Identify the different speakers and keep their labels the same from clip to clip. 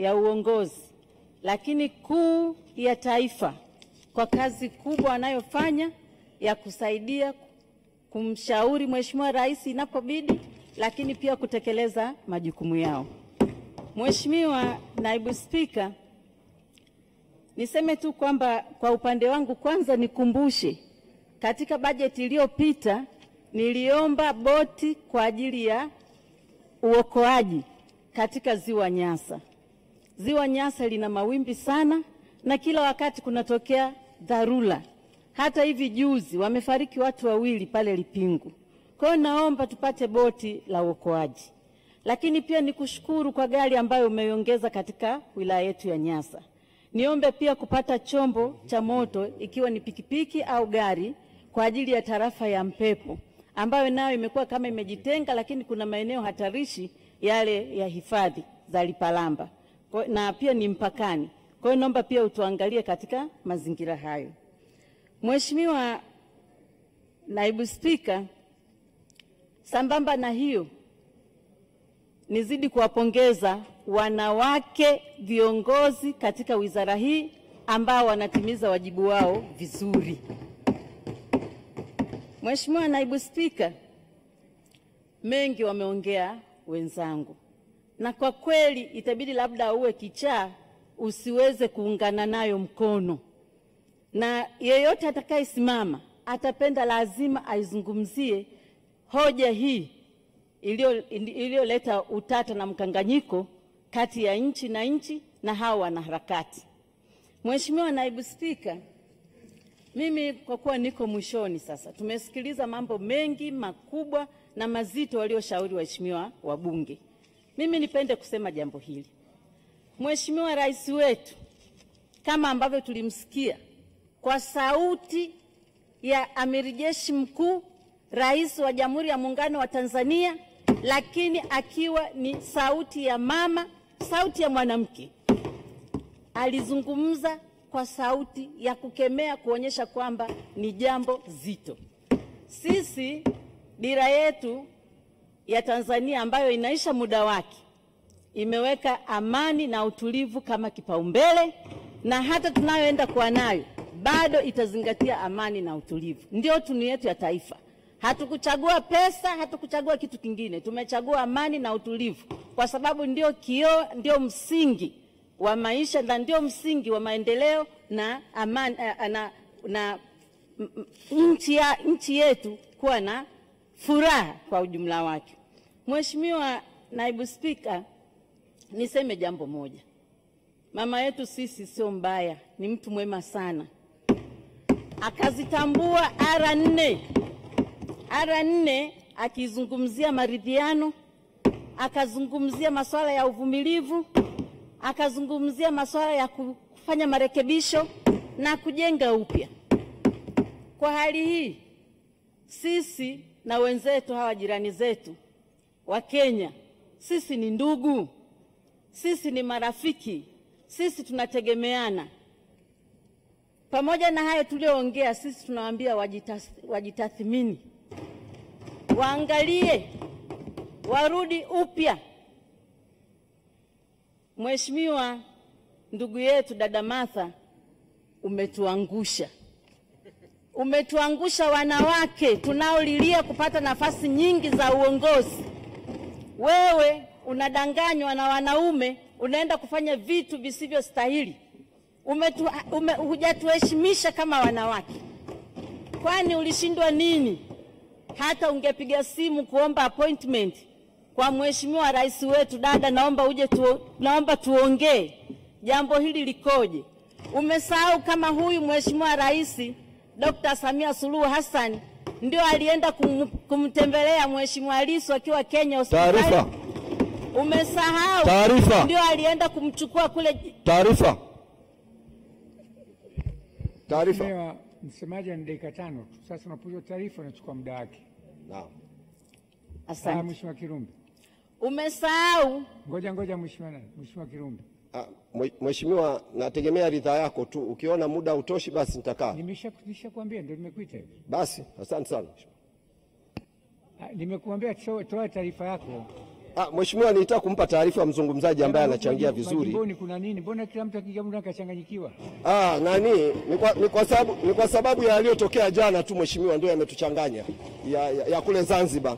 Speaker 1: ya uongozi, lakini kuu ya taifa, kwa kazi kubwa anayofanya ya kusaidia kumshauri Mheshimiwa Rais inapobidi, lakini pia kutekeleza majukumu yao. Mheshimiwa Naibu Spika, niseme tu kwamba kwa upande wangu kwanza nikumbushe, katika bajeti iliyopita niliomba boti kwa ajili ya uokoaji katika Ziwa Nyasa. Ziwa Nyasa lina mawimbi sana na kila wakati kunatokea dharura. Hata hivi juzi wamefariki watu 2 pale Lipingu. Kwa hiyo naomba tupate boti la uokoaji. Lakini pia nikushukuru kwa gari ambayo umeiongeza katika wilaya yetu ya Nyasa. Niombe pia kupata chombo cha moto ikiwa ni pikipiki au gari kwa ajili ya tarafa ya Mpepo, ambayo nayo imekuwa kama imejitenga, lakini kuna maeneo hatarishi yale ya hifadhi za Lipalamba na pia ni mpakani. Kwa hiyo naomba pia utuangalie katika mazingira hayo. Mheshimiwa Naibu Spika, sambamba na hiyo nizidi kuwapongeza wanawake viongozi katika wizara hii ambao wanatimiza wajibu wao vizuri. Mheshimiwa Naibu Spika, mengi wameongea wenzangu, na kwa kweli itabidi labda uwe kichaa usiweze kuungana nayo mkono, na yeyote atakayesimama atapenda lazima aizungumzie hoja hii iliyoleta utata na mkanganyiko kati ya nchi na hao wanaharakati. Mheshimiwa Naibu Spika, mimi kwa kuwa niko mwishoni sasa, tumesikiliza mambo mengi makubwa na mazito walioshauri waheshimiwa wabunge. Mimi nipende kusema jambo hili. Mheshimiwa Rais wetu, kama ambavyo tulimsikia kwa sauti ya Amiri Jeshi Mkuu, Rais wa Jamhuri ya Muungano wa Tanzania, lakini akiwa ni sauti ya mama, sauti ya mwanamke, alizungumza kwa sauti ya kukemea, kuonyesha kwamba ni jambo zito. Sisi dira yetu ya Tanzania ambayo inaisha muda wake imeweka amani na utulivu kama kipaumbele, na hata tunayoenda kwa nayo bado itazingatia amani na utulivu. Ndio tunu yetu ya taifa. Hatukuchagua pesa, hatukuchagua kitu kingine. Tumechagua amani na utulivu kwa sababu ndio kioo, ndio msingi wa maisha na ndio msingi wa maendeleo na amani na nchi yetu kuwa na furaha kwa ujumla wake. Mheshimiwa Naibu Spika, niseme jambo moja. Mama yetu sisi sio mbaya, ni mtu mwema sana. Akazitambua R4 akizungumzia maridhiano, akazungumzia masuala ya uvumilivu, akazungumzia masuala ya kufanya marekebisho na kujenga upya. Kwa hali hii, sisi na wenzetu hawa jirani zetu wa Kenya, sisi ni ndugu, sisi ni marafiki, sisi tunategemeana. Pamoja na hayo tulioongea, sisi tunawaambia wajitathmini, waangalie, warudi upya. Mheshimiwa ndugu yetu dada Martha, umetuangusha wanawake tunaolilia kupata nafasi nyingi za uongozi. Wewe unadanganywa na wanaume, unaenda kufanya vitu visivyostahili. Hujatuheshimisha kama wanawake. Kwani ulishindwa nini? Hata ungepiga simu kuomba appointment kwa Mheshimiwa Rais wetu, dada, naomba uje naomba tuongee. Jambo hili likoje? Umesahau kama huyu Mheshimiwa Rais Dr. Samia Suluhu Hassan ndio alienda kumtembelea Mheshimiwa Lissu akiwa Kenya hospitali.
Speaker 2: Taarifa.
Speaker 1: Umesahau?
Speaker 2: Taarifa.
Speaker 1: Ndio alienda kumchukua kule.
Speaker 2: Taarifa.
Speaker 3: Taarifa. Msemaji ni dakika 5 tu. Sasa unapotoa taarifa unachukua muda wake.
Speaker 2: Naam.
Speaker 3: Asante. Mheshimiwa Kirumbi.
Speaker 1: Umesahau?
Speaker 3: Ngoja Mheshimiwa Kirumbi.
Speaker 2: Mheshimiwa, nategemea ridhaa yako tu. Ukiona muda utoshi basi nitakaa.
Speaker 3: Nimeshakwambia ndio nimekuita hivi.
Speaker 2: Basi, asante sana.
Speaker 3: Nimekuambia toa taarifa yako.
Speaker 2: Mheshimiwa, nilitaka kumpa taarifa mzungumzaji ambaye anachangia vizuri.
Speaker 3: Majimboni kuna nini? Mbona kila mtu akigamuna akachanganyikiwa?
Speaker 2: Ni kwa sababu ya yaliyotokea jana tu Mheshimiwa, ndio yametuchanganya. Ya kule Zanzibar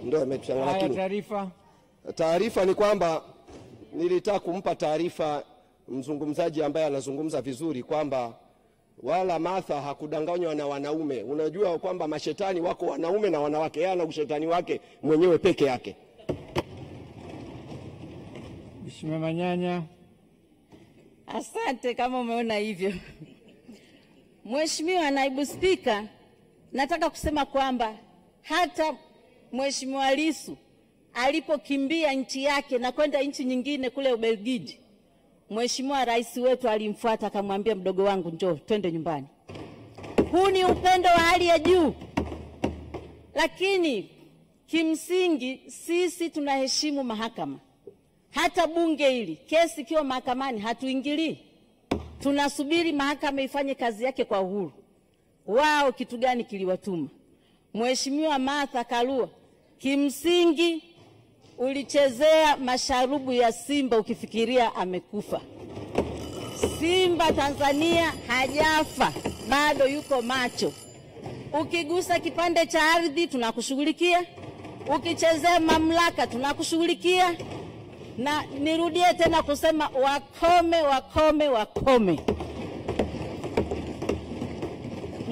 Speaker 2: ndio yametuchanganya.
Speaker 3: Haya,
Speaker 2: taarifa ni kwamba nilitaka kumpa taarifa mzungumzaji ambaye anazungumza vizuri kwamba wala Martha hakudanganywa na wanaume. Unajua kwamba mashetani wako wanaume na wanawake, yeye ana ushetani wake mwenyewe peke yake.
Speaker 3: Mheshimiwa Manyanya.
Speaker 1: Asante, kama umeona hivyo. Mheshimiwa Naibu Spika, nataka kusema kwamba hata Mheshimiwa Lissu alipokimbia nchi yake na kwenda nchi nyingine kule Ubelgiji, Mheshimiwa Rais wetu alimfuata akamwambia, mdogo wangu njoo twende nyumbani. Huu ni upendo wa hali ya juu. Lakini kimsingi sisi tunaheshimu mahakama. Hata bunge hili kesi ikiwa mahakamani hatuingilii. Tunasubiri mahakama ifanye kazi yake kwa uhuru. Wao kitu gani kiliwatuma? Mheshimiwa Martha Karua, kimsingi ulichezea masharubu ya Simba ukifikiria amekufa. Simba Tanzania hajafa, bado yuko macho. Ukigusa kipande cha ardhi tunakushughulikia, ukichezea mamlaka tunakushughulikia. Na nirudie tena kusema wakome, wakome, wakome.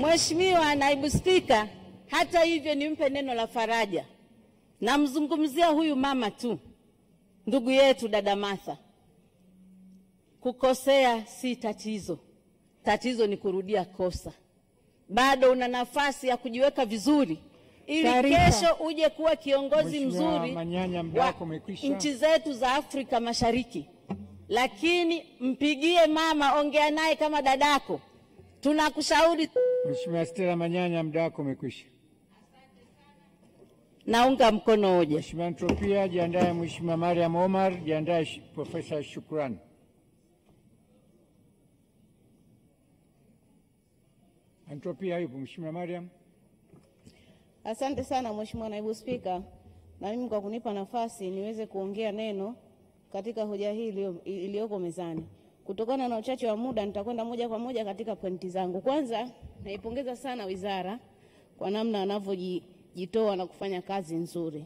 Speaker 1: Mheshimiwa Naibu Spika, hata hivyo nimpe neno la faraja. Namzungumzia huyu mama tu, ndugu yetu dada Martha. Kukosea si tatizo. Tatizo ni kurudia kosa. Bado una nafasi ya kujiweka vizuri ili kesho uje kuwa kiongozi mzuri wa nchi zetu za Afrika Mashariki. Lakini mpigie mama, ongea naye kama dadako. Tunakushauri.
Speaker 3: Mheshimiwa Stella Manyanya, muda wako umekwisha.
Speaker 1: Naunga mkono hoja.
Speaker 3: Mheshimiwa Antropia, jiandae. Mheshimiwa Mariam Omar, jiandae. Profesa Shukrani. Antropia yupo. Mheshimiwa Mariam.
Speaker 4: Asante sana Mheshimiwa Naibu Spika, na mimi kwa kunipa nafasi niweze kuongea neno katika hoja hii iliyoko mezani. Kutokana na uchache wa muda nitakwenda moja kwa moja katika pointi zangu. Kwanza, naipongeza sana wizara kwa namna anavyojitoa na kufanya kazi nzuri.